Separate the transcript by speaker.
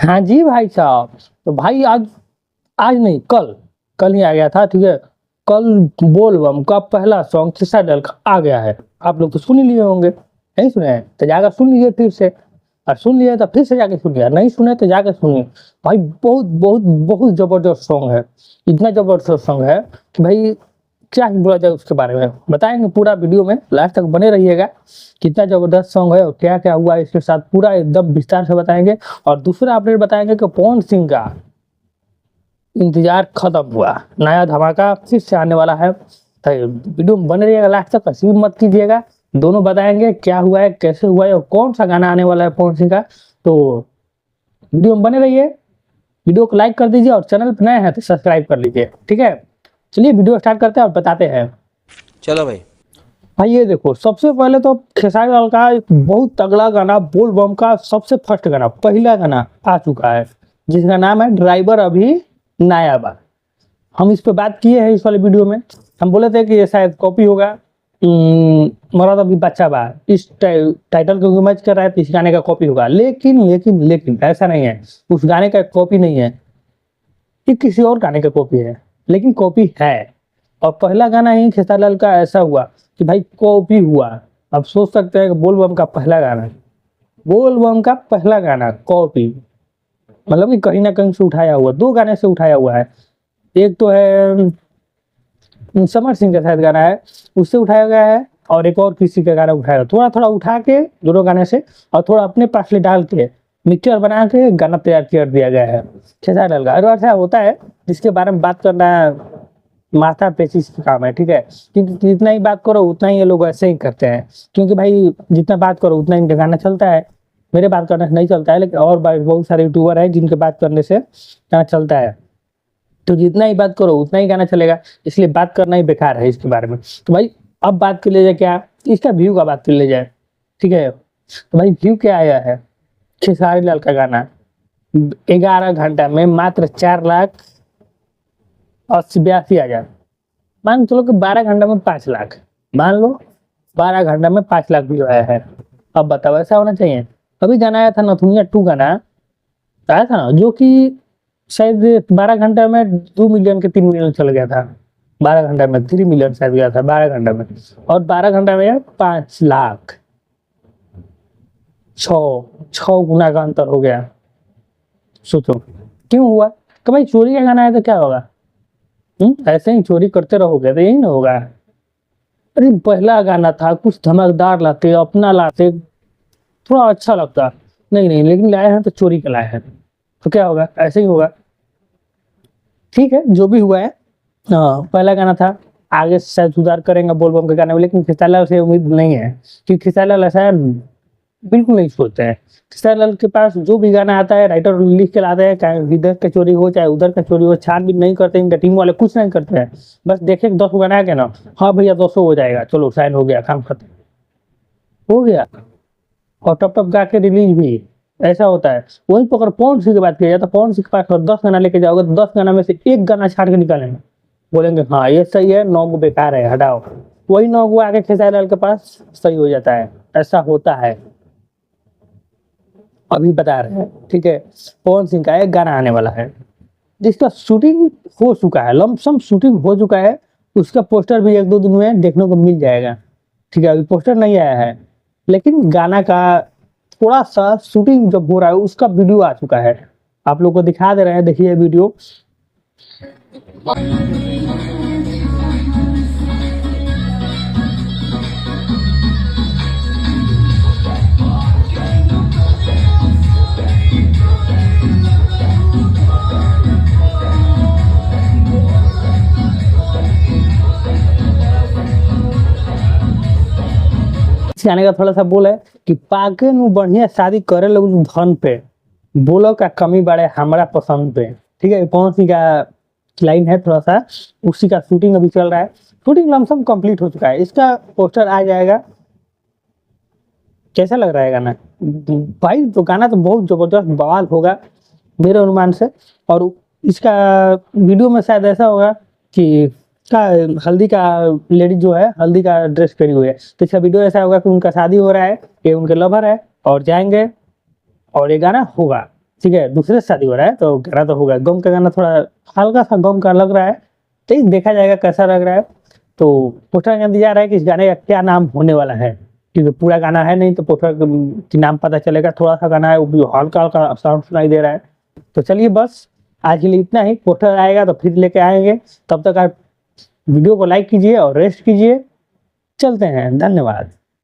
Speaker 1: हाँ जी भाई साहब। तो भाई आज आज नहीं, कल कल ही आ गया था, ठीक है। कल बोलबम का पहला सॉन्ग सिसाडल का आ गया है। आप लोग तो सुन ही लिए होंगे, नहीं सुने हैं तो जाकर सुन लीजिए फिर से। और सुन लिए तो फिर से जाके सुनिए, नहीं सुने तो जाकर सुनिए। भाई बहुत बहुत बहुत जबरदस्त सॉन्ग है। इतना जबरदस्त सॉन्ग है कि भाई क्या ही बोला जाए उसके बारे में, बताएंगे पूरा वीडियो में, लास्ट तक बने रहिएगा। कितना जबरदस्त सॉन्ग है और क्या क्या हुआ इसके साथ पूरा एकदम विस्तार से बताएंगे। और दूसरा अपडेट बताएंगे कि पवन सिंह का इंतजार खत्म हुआ, नया धमाका फिर से आने वाला है। तो वीडियो में बने रहिएगा लास्ट तक, स्किप मत कीजिएगा। दोनों बताएंगे क्या हुआ है, कैसे हुआ है और कौन सा गाना आने वाला है पवन सिंह का। तो वीडियो में बने रहिए, वीडियो को लाइक कर दीजिए और चैनल पर नए हैं तो सब्सक्राइब कर लीजिए, ठीक है। चलिए वीडियो स्टार्ट करते हैं और बताते हैं।
Speaker 2: चलो भाई।
Speaker 1: भाई ये देखो, सबसे पहले तो खेसारी लाल का एक बहुत तगड़ा गाना, बोल बम का सबसे फर्स्ट गाना, पहला गाना आ चुका है, जिसका नाम है ड्राइवर अभी नया बा। हम इस पे बात किए हैं इस वाले वीडियो में। हम बोले थे कि ये शायद कॉपी होगा, मरद अभी बच्चा बा, इस टाइटल को मैच कर रहा है तो इस गाने का कॉपी होगा। लेकिन लेकिन लेकिन ऐसा नहीं है, उस गाने का कॉपी नहीं है, ये किसी और गाने का कॉपी है, लेकिन कॉपी है। और पहला गाना ही खेसारी लाल का ऐसा हुआ कि भाई कॉपी हुआ। अब सोच सकते हैं कि बोल बम का पहला गाना, बोल बम का पहला गाना कॉपी, मतलब कि कहीं ना कहीं से उठाया हुआ, दो गाने से उठाया हुआ है। एक तो है समर सिंह का शायद गाना है, उससे उठाया गया है, और एक और किसी का गाना उठाया, थोड़ा थोड़ा उठा के दोनों गाने से और थोड़ा अपने पास ले डाल के मिक्सचर बना के गाना तैयार कर दिया गया है खेसारी लाल का। और ऐसा होता है जिसके बारे में बात करना माथा पेचिश का काम है, ठीक है। क्योंकि जितना ही बात करो उतना ही ये लोग ऐसे ही करते हैं, क्योंकि भाई जितना बात करो उतना ही गाना चलता है। मेरे बात करने से नहीं चलता है, लेकिन और बहुत सारे यूट्यूबर हैं जिनके बात करने से गाना चलता है। तो जितना ही बात करो उतना ही गाना चलेगा, इसलिए बात करना ही बेकार है इसके बारे में। तो भाई अब बात कर ले जाए, क्या इसका व्यू का बात कर ले जाए, ठीक है। तो भाई व्यू क्या आया है, खेसारी लाल का गाना 11 घंटा में मात्र 4,82,000। मान चलो कि 12 घंटा में 5 लाख, मान लो 12 घंटा में 5 लाख व्यू आया है। अब बताओ ऐसा होना चाहिए। अभी गाना आया था नथुनिया 2 गाना आया था ना, जो कि शायद 12 घंटा में 2 मिलियन के 3 मिलियन चल गया था, 12 घंटा में 3 मिलियन शायद गया था 12 घंटा में। और 12 घंटा में 5 लाख, 6 गुना का अंतर हो गया। सोचो क्यों हुआ, कि भाई चोरी का गाना है तो क्या होगा, ऐसे ही चोरी करते रहोगे तो यही ना होगा। अरे पहला गाना था, कुछ धमाकेदार लाते, अपना लाते, थोड़ा अच्छा लगता। नहीं नहीं, लेकिन लाए हैं तो चोरी का लाए हैं, तो क्या होगा, ऐसे ही होगा। ठीक है जो भी हुआ है, पहला गाना था, आगे शायद सुधार करेंगे बोल बम के गाने में, लेकिन खेसारी लाल से उम्मीद नहीं है, क्योंकि खेसारी लाल ऐसा बिल्कुल नहीं सोचते हैं। खेसारी लाल के पास जो भी गाना आता है राइटर लिख के लाते हैं, चाहे इधर का चोरी हो चाहे उधर का चोरी हो, छानबीन नहीं करते, इनका टीम वाले कुछ नहीं करते हैं। बस देखे 10 गाना के ना, हाँ भैया 200 हो जाएगा, चलो साइन हो गया, काम खत्म हो गया। और टप टप गा के रिलीज भी ऐसा होता है। वहीं पर अगर पवन सिंह की बात की जाए तो पवन सिंह के पास अगर 10 गाना लेके जाओगे तो 10 गाना में से एक गाना छाड़ के निकालेंगे, बोलेंगे हाँ ये सही है, 9 गो बेकार है, हटाओ। वही 9 गो आगे खेसारी लाल के पास सही हो जाता है, ऐसा होता है। अभी बता रहे हैं, ठीक है। पवन सिंह का एक गाना आने वाला है जिसका शूटिंग हो चुका है, लमसम शूटिंग हो चुका है। उसका पोस्टर भी 1-2 दिन में देखने को मिल जाएगा, ठीक है। अभी पोस्टर नहीं आया है, लेकिन गाना का थोड़ा सा शूटिंग जब हो रहा है उसका वीडियो आ चुका है, आप लोग को दिखा दे रहे हैं, देखिए वीडियो। इस गाने का थोड़ा सा बोल है कि पाके नु बढ़िया शादी करे लोग धन पे, बोलो का कमी बड़े हमारा पसंद पे, ठीक है। पवन सिंह का लाइन है थोड़ा सा, उसी का शूटिंग अभी चल रहा है, शूटिंग लमसम कंप्लीट हो चुका है, इसका पोस्टर आ जाएगा। कैसा लग रहा है गाना भाई, तो गाना तो बहुत जबरदस्त बवाल होगा मेरे अनुमान से। और इसका वीडियो में शायद ऐसा होगा कि का हल्दी का लेडी जो है हल्दी का ड्रेस पहनी हुई है, तो इसका वीडियो ऐसा होगा कि उनका शादी हो रहा है, ये उनके लवर है और जाएंगे और ये गाना होगा, ठीक है, दूसरे से शादी हो रहा है तो गाना तो होगा। गम का गाना थोड़ा हल्का सा गम का लग रहा है, ठीक, देखा जाएगा कैसा लग रहा है। तो पोस्टर का इंतजार है कि इस गाने का क्या नाम होने वाला है, क्योंकि पूरा गाना है नहीं तो पोस्टर की नाम पता चलेगा। थोड़ा सा गाना है वो भी हल्का हल्का साउंड सुनाई दे रहा है। तो चलिए बस आज के लिए इतना ही, पोस्टर आएगा तो फिर लेके आएंगे। तब तक आप वीडियो को लाइक कीजिए और रेस्ट कीजिए। चलते हैं, धन्यवाद।